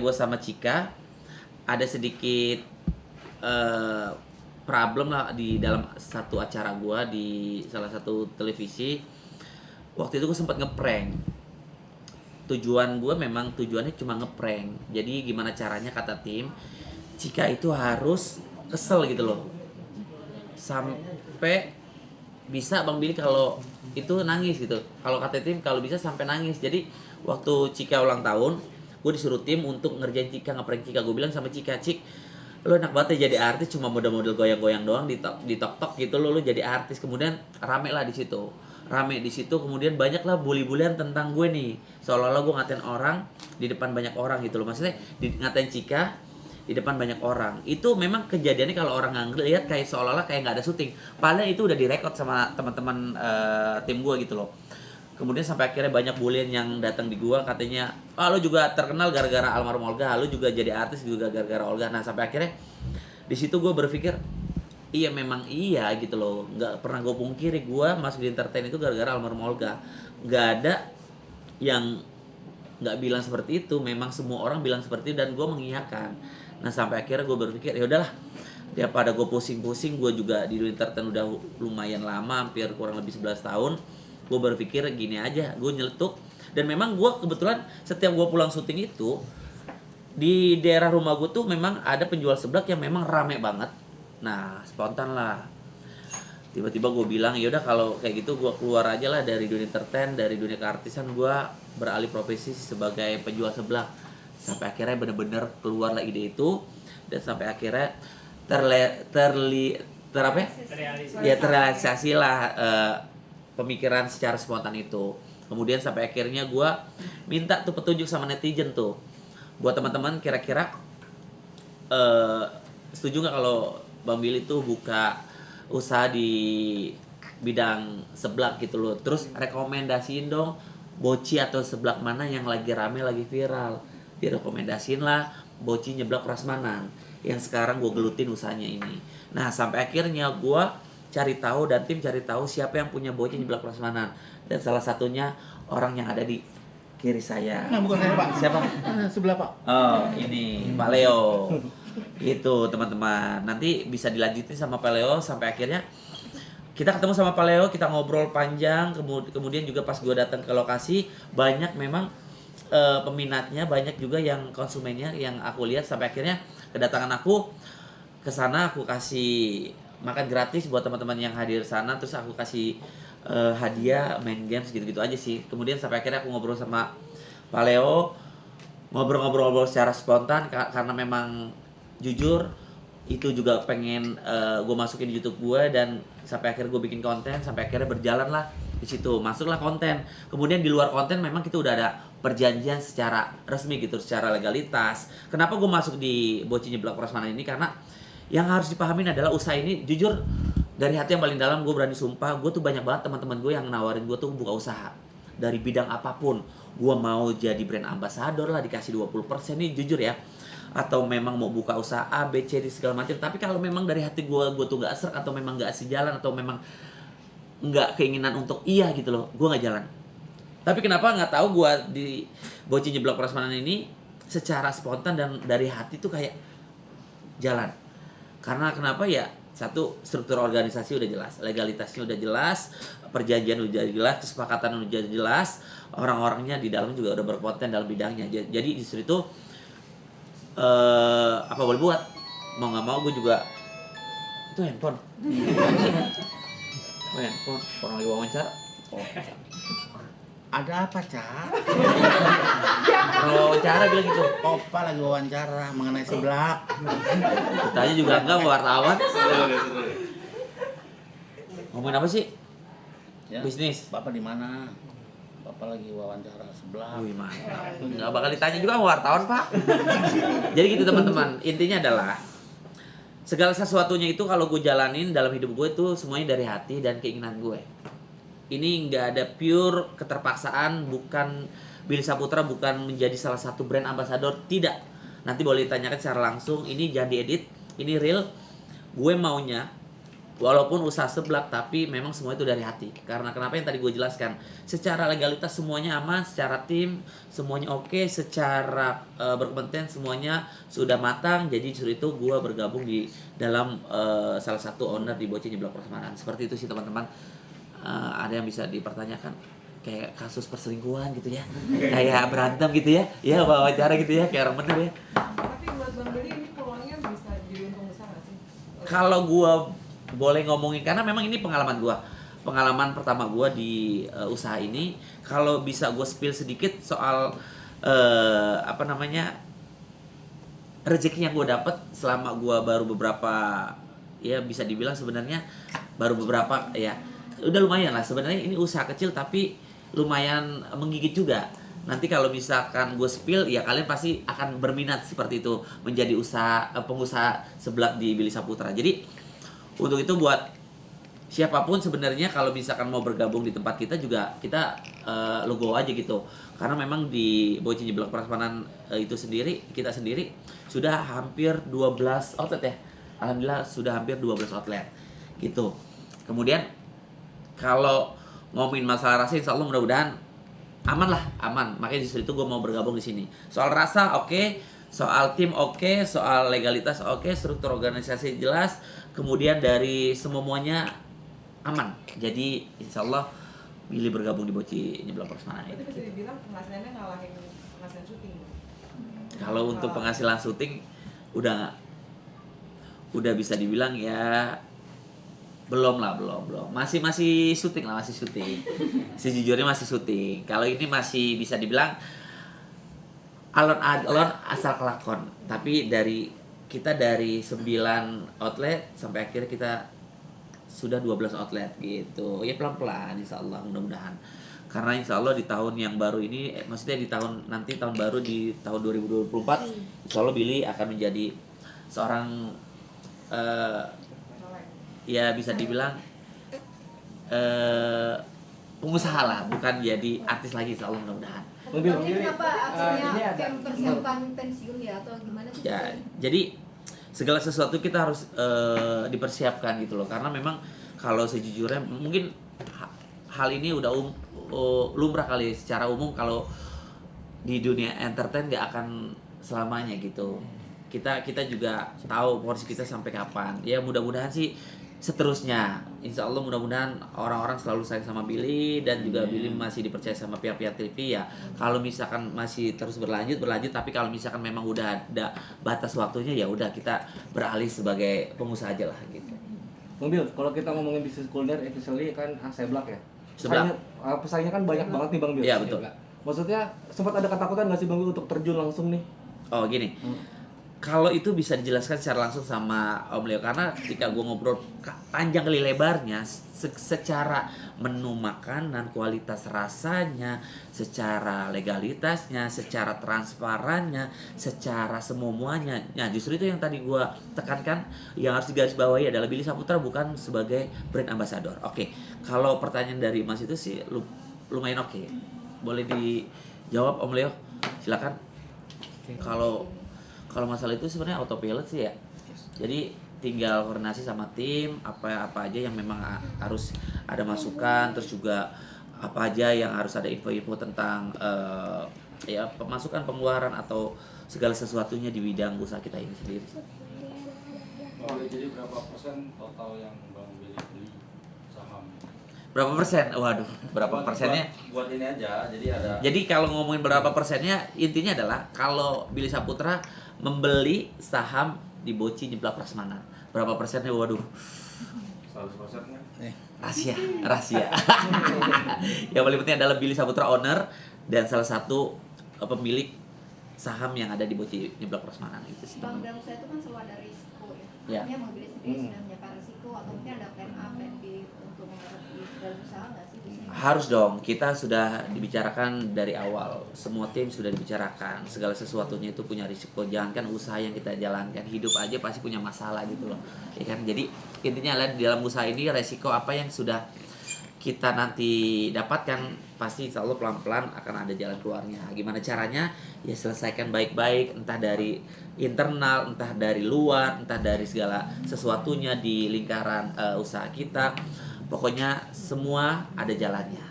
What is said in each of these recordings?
gue sama Cika ada sedikit problem lah di dalam satu acara gue di salah satu televisi. Waktu itu gue sempat ngeprank. Tujuannya cuma ngeprank. Jadi gimana caranya kata tim, Cika itu harus kesel gitu loh. Sampai bisa Bang Billy kalau itu nangis gitu. Kalau kata tim kalau bisa sampai nangis. Jadi waktu Cika ulang tahun, gue disuruh tim untuk ngerjain Cika, ngeprank Cika. Gue bilang sama Cika, Cik, lo enak banget ya jadi artis, cuma model-model goyang-goyang doang di tok-tok gitu lo jadi artis. Kemudian rame lah di situ. Kemudian banyak lah bully-bulian tentang gue nih. Seolah-olah gue ngatain orang di depan banyak orang gitu loh. Maksudnya ngatain Cika di depan banyak orang. Itu memang kejadiannya kalau orang nggak ngeliat kayak seolah-olah kayak nggak ada syuting. Padahal itu udah direkod sama teman-teman tim gue gitu loh. Kemudian sampai akhirnya banyak bulian yang datang di gua, katanya, lo juga terkenal gara-gara almarhum Olga, lo juga jadi artis juga gara-gara Olga. Nah sampai akhirnya di situ gua berpikir, iya memang iya gitu loh. Nggak pernah gue pungkiri gua masuk di entertain itu gara-gara almarhum Olga. Nggak ada yang nggak bilang seperti itu. Memang semua orang bilang seperti itu dan gua mengiyakan. Nah sampai akhirnya gua berpikir, ya udahlah, daripada gue pusing-pusing, gue juga di dunia entertain udah lumayan lama, hampir kurang lebih 11 tahun. Gue berpikir gini aja, gue nyeletuk. Dan memang gue kebetulan setiap gue pulang syuting itu, di daerah rumah gue tuh memang ada penjual seblak yang memang rame banget. Nah spontan lah, tiba-tiba gue bilang, yaudah kalau kayak gitu gue keluar aja lah dari dunia entertain, dari dunia keartisan, gue beralih profesi sebagai penjual seblak. Sampai akhirnya bener-bener keluar lah ide itu. Dan sampai akhirnya terrealisasi lah pemikiran secara spontan itu. Kemudian sampai akhirnya gue minta tuh petunjuk sama netizen tuh, buat teman-teman kira-kira setuju nggak kalau Bang Billy tuh buka usaha di bidang seblak gitu loh. Terus rekomendasiin dong boci atau seblak mana yang lagi rame, lagi viral. Direkomendasiin lah boci nyeblak prasmanan yang sekarang gue gelutin usahanya ini. Nah sampai akhirnya gue cari tahu dan tim cari tahu siapa yang punya boci nyeblak prasmanan, dan salah satunya orang yang ada di kiri saya. Nah, bukan saya Pak. Siapa? Sebelah Pak. Oh ini Pak Leo. Itu teman-teman, nanti bisa dilanjutin sama Pak Leo. Sampai akhirnya kita ketemu sama Pak Leo, kita ngobrol panjang. Kemudian juga pas gue datang ke lokasi, banyak memang peminatnya, banyak juga yang konsumennya yang aku lihat. Sampai akhirnya kedatangan aku ke sana, aku kasih makan gratis buat teman-teman yang hadir sana. Terus aku kasih hadiah main games gitu-gitu aja sih. Kemudian sampai akhirnya aku ngobrol sama Pak Leo, ngobrol-ngobrol secara spontan karena memang jujur itu juga pengen gue masukin di YouTube gue. Dan sampai akhirnya gue bikin konten, sampai akhirnya berjalan lah di situ, masuklah konten. Kemudian di luar konten memang kita udah ada perjanjian secara resmi gitu, secara legalitas. Kenapa gue masuk di boci nyeblak prasmanan ini? Karena yang harus dipahamin adalah usaha ini, jujur dari hati yang paling dalam gue berani sumpah, gue tuh banyak banget teman-teman gue yang nawarin gue tuh buka usaha dari bidang apapun. Gue mau jadi brand ambassador lah, dikasih 20% nih jujur ya, atau memang mau buka usaha A, B, C, D segala macam. Tapi kalau memang dari hati gue tuh gak serak, atau memang gak sejalan, atau memang gak keinginan untuk iya gitu loh, gue gak jalan. Tapi kenapa gak tahu gue di boci nyeblak prasmanan ini secara spontan dan dari hati tuh kayak jalan. Karena kenapa ya, satu, struktur organisasi udah jelas, legalitasnya udah jelas, perjanjian udah jelas, kesepakatan udah jelas, orang-orangnya di dalam juga udah berkompeten dalam bidangnya. Jadi justru itu apa boleh buat, mau nggak mau gue juga itu handphone. Handphone orang lagi wawancara. Ada apa, Cak? Orang wawancara bilang gitu. Opa lagi wawancara mengenai seblak. Tanya juga enggak mau wartawan. Ngomongin apa sih? Ya, Bisnis. Bapak di mana? Bapak lagi wawancara seblak. Wih, mantap. Nggak bakal ditanya juga sama wartawan, Pak. Jadi gitu teman-teman, intinya adalah segala sesuatunya itu kalau gue jalanin dalam hidup gue itu semuanya dari hati dan keinginan gue. Ini nggak ada pure keterpaksaan, bukan Billy Saputra bukan menjadi salah satu brand ambassador, tidak. Nanti boleh ditanyakan secara langsung, ini jangan diedit, ini real. Gue maunya walaupun usaha seblak tapi memang semua itu dari hati. Karena kenapa yang tadi gue jelaskan, secara legalitas semuanya aman, secara tim semuanya oke, secara berkompeten semuanya sudah matang. Jadi justru itu gue bergabung di dalam salah satu owner di Bocil Nyeblak Prasmanan. Seperti itu sih teman-teman. Ada yang bisa dipertanyakan kayak kasus perselingkuhan gitu ya, kayak berantem gitu ya, ya wawancara gitu ya, kayak orang bener ya. Tapi buat Bang Billy ini peluangnya bisa jadi untung besar nggak sih? Kalau gue boleh ngomongin, karena memang ini pengalaman gue, pengalaman pertama gue di usaha ini. Kalau bisa gue spill sedikit soal apa namanya rezeki yang gue dapet selama gue baru beberapa, ya bisa dibilang sebenarnya baru beberapa ya, udah lumayan lah sebenarnya. Ini usaha kecil tapi lumayan menggigit juga. Nanti kalau misalkan gue spill, ya kalian pasti akan berminat seperti itu menjadi usaha pengusaha seblak di Billy Saputra. Jadi untuk itu buat siapapun sebenarnya kalau misalkan mau bergabung di tempat kita juga, kita logo aja gitu. Karena memang di Bocil Nyeblak Prasmanan itu sendiri, kita sendiri sudah hampir 12 outlet ya. Alhamdulillah sudah hampir 12 outlet gitu. Kemudian kalau ngomongin masalah rasa, insya Allah mudah-mudahan aman lah, aman. Makanya justru itu gue mau bergabung di sini. Soal rasa oke, soal tim oke, soal legalitas oke, struktur organisasi jelas, kemudian dari semuanya aman. Jadi insya Allah Billy bergabung di Bocil Nyeblak Prasmanan Itu ini. bisa dibilang penghasilannya ngalahin penghasilan syuting. Kalau untuk penghasilan syuting udah bisa dibilang ya belum, masih syuting lah, masih syuting. Sejujurnya masih syuting. Kalau ini masih bisa dibilang alon asal kelakon. Tapi kita dari 9 outlet sampai akhirnya kita sudah 12 outlet gitu. Ya pelan-pelan insya Allah, mudah-mudahan. Karena insya Allah di tahun yang baru ini, maksudnya di tahun baru di tahun 2024, insya Allah Billy akan menjadi seorang ya bisa dibilang pengusaha lah, bukan jadi artis lagi, insya Allah mudah-mudahan. Ini kenapa akhirnya ini ada. mempersiapkan pensiun ya atau gimana sih? Ya, jadi segala sesuatu kita harus dipersiapkan gitu loh. Karena memang kalau sejujurnya mungkin hal ini udah lumrah kali secara umum, kalau di dunia entertain nggak akan selamanya gitu. Kita juga tahu porsi kita sampai kapan. Ya mudah-mudahan sih seterusnya, insya Allah mudah-mudahan orang-orang selalu sayang sama Billy, dan juga Billy masih dipercaya sama pihak-pihak TV ya. Kalau misalkan masih terus berlanjut, tapi kalau misalkan memang udah ada batas waktunya, ya udah kita beralih sebagai pengusaha aja lah gitu. Bang Bil, kalau kita ngomongin bisnis kuliner, especially kan seblak ya. Seblak. Pesaingnya kan banyak banget nih Bang Bil. Iya betul. Maksudnya sempat ada ketakutan nggak sih Bang Bil untuk terjun langsung nih? Oh gini, kalau itu bisa dijelaskan secara langsung sama Om Leo, karena ketika gue ngobrol panjang kali lebarnya secara menu makanan, kualitas rasanya, secara legalitasnya, secara transparannya, secara semuanya. Nah justru itu yang tadi gue tekankan, yang harus digarisbawahi adalah Billy Saputra bukan sebagai brand ambassador. Oke, kalau pertanyaan dari Mas itu sih lumayan oke. Boleh dijawab Om Leo, silakan. Kalau masalah itu sebenarnya autopilot sih ya. Jadi tinggal koordinasi sama tim, apa aja yang memang harus ada masukan, terus juga apa aja yang harus ada info-info tentang ya pemasukan, pengeluaran atau segala sesuatunya di bidang usaha kita ini sendiri. Jadi berapa persen total yang Bang Billy beli saham? Berapa persen? Waduh, berapa persennya? Buat ini aja, jadi ada. Jadi kalau ngomongin berapa persennya, intinya adalah kalau Billy Saputra membeli saham di Bocil Nyeblak Prasmanan, berapa persennya? Waduh, 100%-nya. rahasia. Yang paling penting adalah Billy Saputra owner dan salah satu pemilik saham yang ada di Bocil Nyeblak Prasmanan itu sih. Bang, dalam usaha itu kan selalu ada risiko ya. Ya. Artinya Bang Billy sendiri sudah menyiapkan risiko atau mungkin ada plan A, plan B untuk menghadapi dalam usaha nggak sih? Harus dong, kita sudah dibicarakan dari awal, semua tim sudah dibicarakan, segala sesuatunya itu punya risiko. Jangankan usaha yang kita jalankan, hidup aja pasti punya masalah gitu loh, ya kan? Jadi intinya adalah di dalam usaha ini resiko apa yang sudah kita nanti dapatkan, pasti insya Allah pelan-pelan akan ada jalan keluarnya. Gimana caranya? Ya selesaikan baik-baik, entah dari internal, entah dari luar, entah dari segala sesuatunya di lingkaran usaha kita. Pokoknya semua ada jalannya.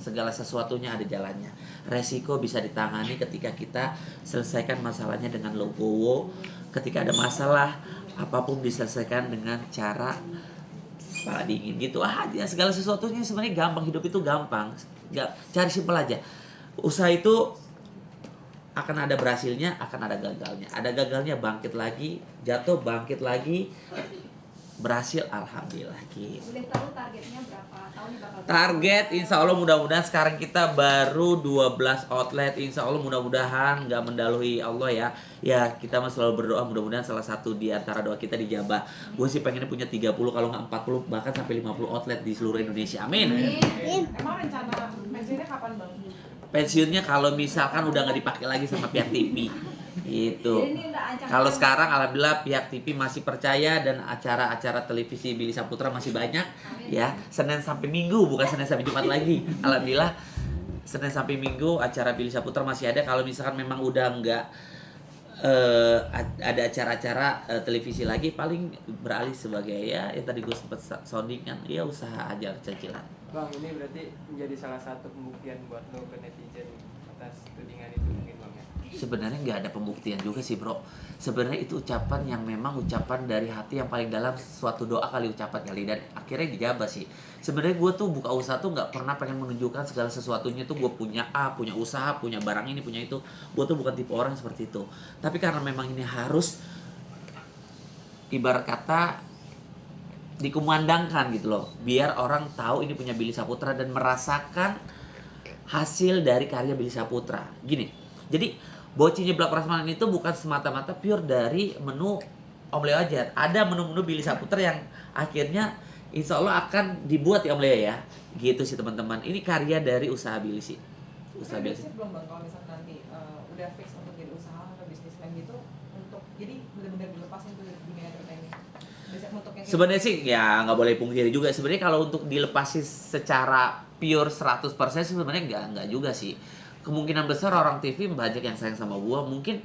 Segala sesuatunya ada jalannya. Resiko bisa ditangani ketika kita selesaikan masalahnya dengan logowo. Ketika ada masalah, apapun diselesaikan dengan cara kepala dingin gitu. Ya segala sesuatunya sebenarnya gampang, hidup itu gampang. Cari simpel aja. Usaha itu akan ada berhasilnya, akan ada gagalnya. Ada gagalnya, bangkit lagi, jatuh bangkit lagi, berhasil alhamdulillah gitu. Boleh tahu targetnya berapa tahun bakal Target insya Allah mudah-mudahan sekarang kita baru 12 outlet. Insya Allah mudah-mudahan nggak mendahului Allah ya. Ya kita mah selalu berdoa mudah-mudahan salah satu di antara doa kita dijabah. Gue sih pengennya punya 30 kalau nggak 40 bahkan sampai 50 outlet di seluruh Indonesia. Amin. Emang rencana pensiunnya kapan bang? Pensiunnya kalau misalkan udah nggak dipakai lagi sama pihak TV. Gitu. Jadi ini udah ancang-ancang. Kalau sekarang alhamdulillah pihak TV masih percaya dan acara-acara televisi Billy Saputra masih banyak ya. Senin sampai Minggu bukan Senin sampai Jumat lagi. Alhamdulillah Senin sampai Minggu acara Billy Saputra masih ada. Kalau misalkan memang udah nggak ada acara-acara televisi lagi, paling beralih sebagai ya yang tadi gue sempat sounding kan, ya usaha aja cicilan. Bang, ini berarti menjadi salah satu pembuktian buat lo ke netizen atas tudingan itu mungkin bang ya? Sebenarnya nggak ada pembuktian juga sih bro. Sebenarnya itu ucapan yang memang ucapan dari hati yang paling dalam, suatu doa kali ucapan kali, dan akhirnya dijabah sih. Sebenarnya gue tuh buka usaha tuh nggak pernah pengen menunjukkan segala sesuatunya tuh gue punya punya usaha, punya barang ini, punya itu. Gue tuh bukan tipe orang seperti itu. Tapi karena memang ini harus ibarat kata dikumandangkan gitu loh, biar orang tahu ini punya Billy Saputra dan merasakan hasil dari karya Billy Saputra. Gini, jadi Boci Nyeblak Prasmanan itu bukan semata-mata pure dari menu Om Leo aja. Ada menu-menu Billy Saputra yang akhirnya insya Allah akan dibuat ya Om Leo ya. Gitu sih teman-teman. Ini karya dari usaha Billy sih. Usaha Billy. Sih belum bang kalau misalnya nanti udah fix untuk jadi usaha atau bisnismen gitu, untuk jadi benar-benar dilepasin tuh dari dunia entertainment. Bisa untuk yang Sebenarnya sih ya nggak boleh pungkiri juga. Sebenarnya kalau untuk dilepasin secara pure 100% sebenarnya nggak juga sih. Kemungkinan besar orang TV banyak yang sayang sama gua, mungkin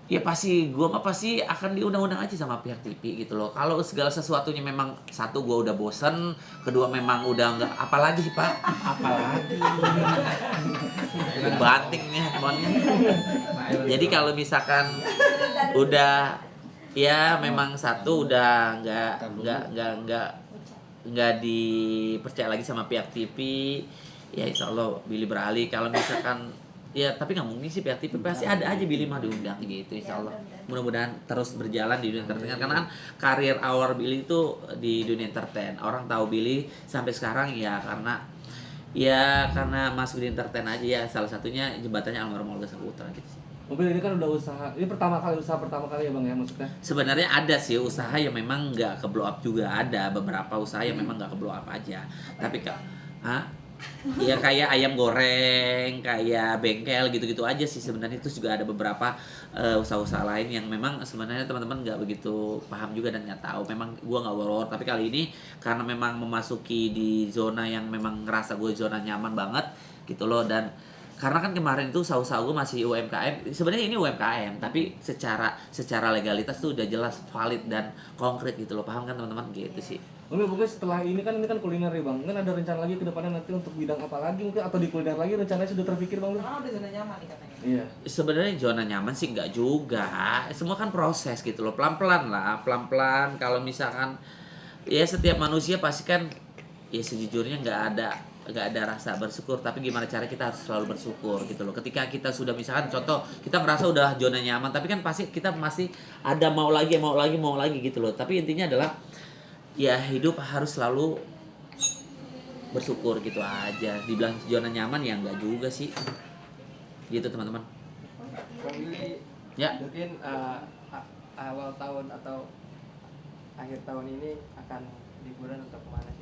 ya pasti gua mah pasti akan diundang-undang aja sama pihak TV gitu loh. Kalau segala sesuatunya memang satu gua udah bosen, kedua memang udah nggak, apalagi sih Pak, apalagi banting nih handphonenya. Jadi kalau misalkan udah ya memang satu udah nggak dipercaya lagi sama pihak TV, ya insya Allah Billy beralih. Kalau misalkan ya tapi nggak mungkin sih pihak TV, pasti ada aja Billy mah diundang gitu insya Allah. Mudah-mudahan terus berjalan di dunia entertain, karena kan karir awal Billy itu di dunia entertain. Orang tahu Billy sampai sekarang ya karena masuk di entertain aja ya, salah satunya jembatannya almarhum Olga Saputra gitu sih. Mobil ini kan udah usaha, ini usaha pertama kali ya bang ya maksudnya? Sebenarnya ada sih usaha yang memang nggak ke blow up juga, ada beberapa usaha yang memang nggak ke blow up aja. Tapi ya kayak ayam goreng, kayak bengkel gitu-gitu aja sih sebenarnya. Itu juga ada beberapa usaha-usaha lain yang memang sebenarnya teman-teman nggak begitu paham juga dan nggak tahu. Memang gua nggak war-war, tapi kali ini karena memang memasuki di zona yang memang ngerasa gue zona nyaman banget gitu loh. Dan karena kan kemarin itu usaha-usaha gue masih UMKM, sebenarnya ini UMKM tapi secara legalitas tuh udah jelas valid dan konkret gitu loh, paham kan teman-teman gitu sih. Mungkin setelah ini kan kuliner ya bang, kan ada rencana lagi ke depannya nanti untuk bidang apa lagi mungkin, atau di kuliner lagi rencananya sudah terpikir bang? karena udah zona nyaman nih katanya. Iya. Sebenarnya zona nyaman sih nggak juga, semua kan proses gitu loh, pelan-pelan lah, pelan-pelan. Kalau misalkan ya setiap manusia pasti kan ya sejujurnya nggak ada rasa bersyukur, tapi gimana cara kita harus selalu bersyukur gitu loh. Ketika kita sudah misalkan contoh kita merasa udah zona nyaman, tapi kan pasti kita masih ada mau lagi gitu loh. Tapi intinya adalah ya hidup harus selalu bersyukur gitu aja. Dibilang zona nyaman ya enggak juga sih. Gitu teman-teman. Bang Billy, Ya. mungkin awal tahun atau akhir tahun ini akan liburan atau kemana sih?